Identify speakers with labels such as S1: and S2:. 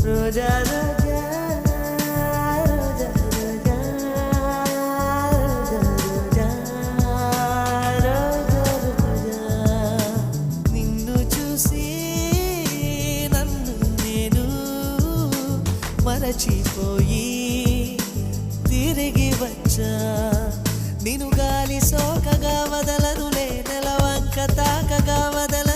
S1: రోజా రోజా మరచిపోయి తిరిగి వచ్చా నిన్ను గాలి సోకగా వదలనులే నెలవంక తాకగా వదల